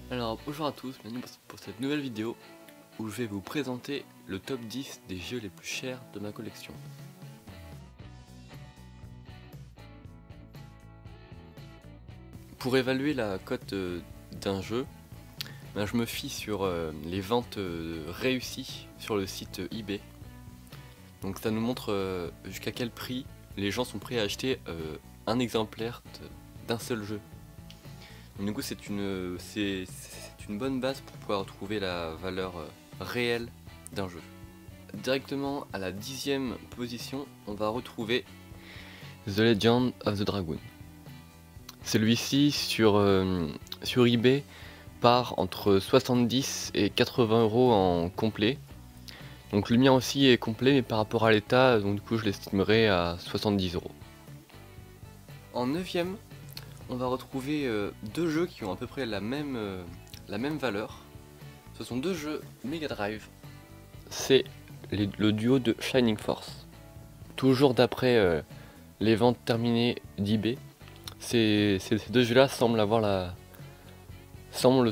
Alors bonjour à tous, bienvenue pour cette nouvelle vidéo où je vais vous présenter le top 10 des jeux les plus chers de ma collection. Pour évaluer la cote d'un jeu, je me fie sur les ventes réussies sur le site eBay. Donc ça nous montre jusqu'à quel prix les gens sont prêts à acheter un exemplaire d'un seul jeu. Donc, du coup c'est une bonne base pour pouvoir trouver la valeur réelle d'un jeu. Directement à la 10e position, on va retrouver The Legend of the Dragoon. Celui-ci sur eBay part entre 70 et 80 euros en complet. Donc le mien aussi est complet, mais par rapport à l'état, donc du coup je l'estimerai à 70 euros. En 9e, on va retrouver deux jeux qui ont à peu près la même valeur. Ce sont deux jeux Mega Drive. C'est le duo de Shining Force. Toujours d'après les ventes terminées d'eBay, ces deux jeux-là semblent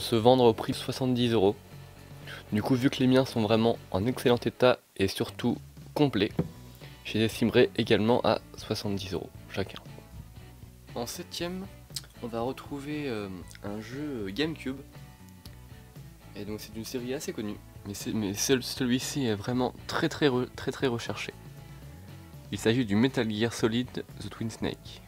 se vendre au prix de 70 euros. Du coup, vu que les miens sont vraiment en excellent état et surtout complets, je les estimerai également à 70 euros chacun. En 7e, on va retrouver un jeu GameCube. Et donc c'est une série assez connue, mais celui-ci est vraiment très recherché. Il s'agit du Metal Gear Solid The Twin Snake.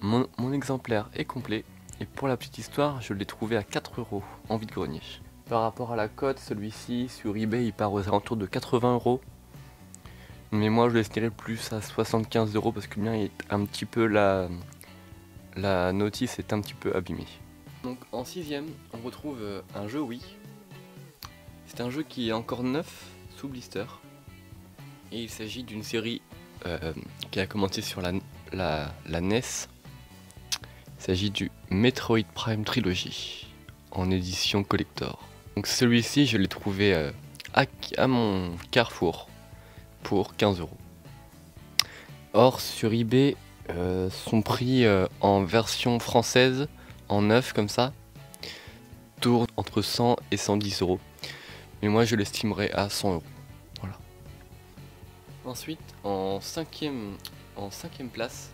Mon exemplaire est complet, et pour la petite histoire, je l'ai trouvé à 4 euros en vide-grenier. Par rapport à la cote, celui-ci sur eBay il part aux alentours de 80 euros. Mais moi je l'estimerais plus à 75 euros parce que le mien est un petit peu la notice est un petit peu abîmée. Donc en 6e, on retrouve un jeu Wii. C'est un jeu qui est encore neuf sous blister. Et il s'agit d'une série qui a commencé sur la NES. Il s'agit du Metroid Prime Trilogy en édition collector. Donc celui-ci, je l'ai trouvé à mon Carrefour pour 15 euros. Or sur eBay, son prix en version française, en neuf comme ça, tourne entre 100 et 110 euros. Mais moi je l'estimerai à 100 euros. Voilà. Ensuite, en cinquième place,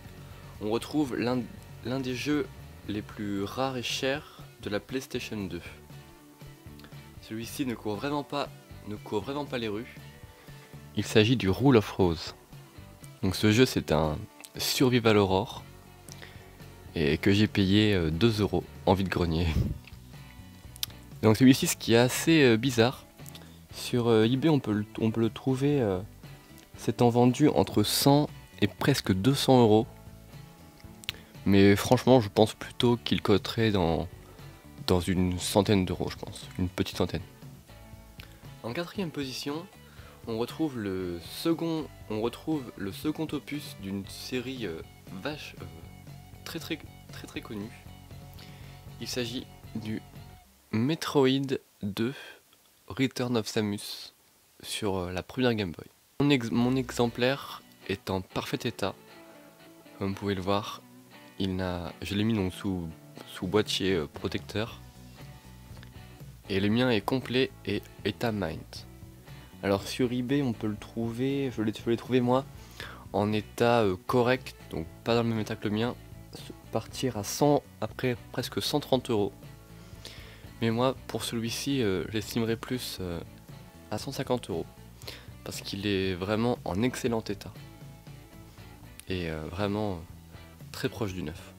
on retrouve l'un des jeux les plus rares et chers de la PlayStation 2. Celui-ci ne court vraiment pas les rues. Il s'agit du Rule of Rose. Donc ce jeu c'est un Survival Horror et que j'ai payé 2 euros en vide-grenier. Donc celui-ci, ce qui est assez bizarre, sur eBay on peut le trouver s'étant vendu entre 100 et presque 200 euros. Mais franchement je pense plutôt qu'il coterait dans une centaine d'euros, je pense, une petite centaine. En 4e position, on retrouve le second opus d'une série très connue. Il s'agit du Metroid 2 Return of Samus sur la première Game Boy. Mon exemplaire est en parfait état, comme vous pouvez le voir. Je l'ai mis donc sous boîtier protecteur. Et le mien est complet et état mind. Alors sur eBay on peut le trouver, je l'ai trouvé moi en état correct, donc pas dans le même état que le mien, partir à 100 après presque 130 euros. Mais moi pour celui-ci j'estimerais plus à 150 euros parce qu'il est vraiment en excellent état et vraiment très proche du neuf.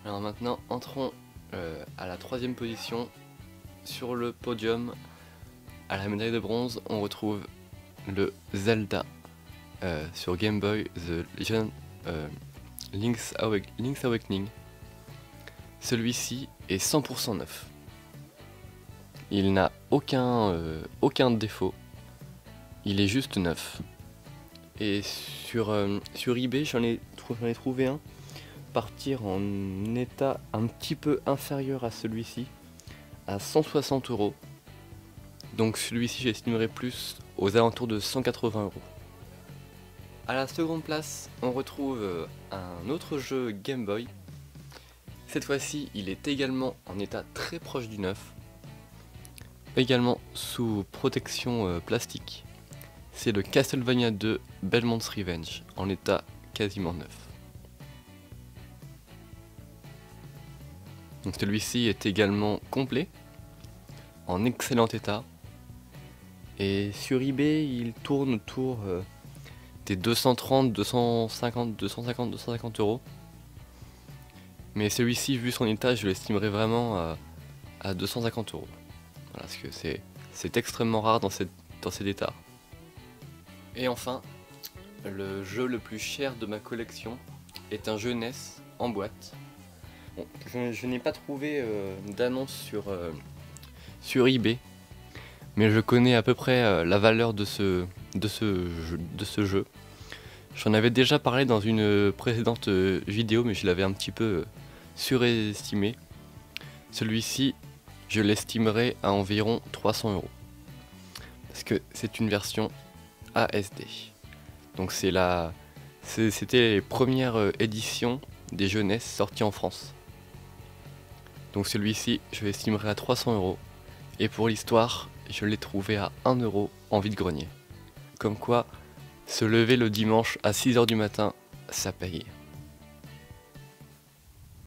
Alors maintenant entrons à la 3e position. Sur le podium, à la médaille de bronze, on retrouve le Zelda sur Game Boy, The Legend Link's Awakening. Celui-ci est 100% neuf. Il n'a aucun défaut. Il est juste neuf. Et sur eBay, j'en ai trouvé un partir en état un petit peu inférieur à celui-ci, à 160 euros. Donc celui-ci j'estimerais plus aux alentours de 180 euros. À la seconde place, on retrouve un autre jeu Game Boy. Cette fois-ci, il est également en état très proche du neuf, également sous protection plastique. C'est le Castlevania 2 Belmont's Revenge, en état quasiment neuf. Donc celui-ci est également complet, en excellent état. Et sur eBay, il tourne autour des 230, 250 euros. Mais celui-ci, vu son état, je l'estimerais vraiment à 250 euros. Voilà, parce que c'est extrêmement rare dans cet état. Et enfin, le jeu le plus cher de ma collection est un jeu NES en boîte. Bon, je n'ai pas trouvé d'annonce sur eBay, mais je connais à peu près la valeur de ce jeu. J'en avais déjà parlé dans une précédente vidéo, mais je l'avais un petit peu surestimé. Celui-ci, je l'estimerai à environ 300 euros. Parce que c'est une version ASD. Donc c'était les premières éditions des jeux NES sortis en France. Donc celui-ci, je l'estimerai à 300 euros. Et pour l'histoire, je l'ai trouvé à 1 euro en vide-grenier. Comme quoi, se lever le dimanche à 6 h du matin, ça paye.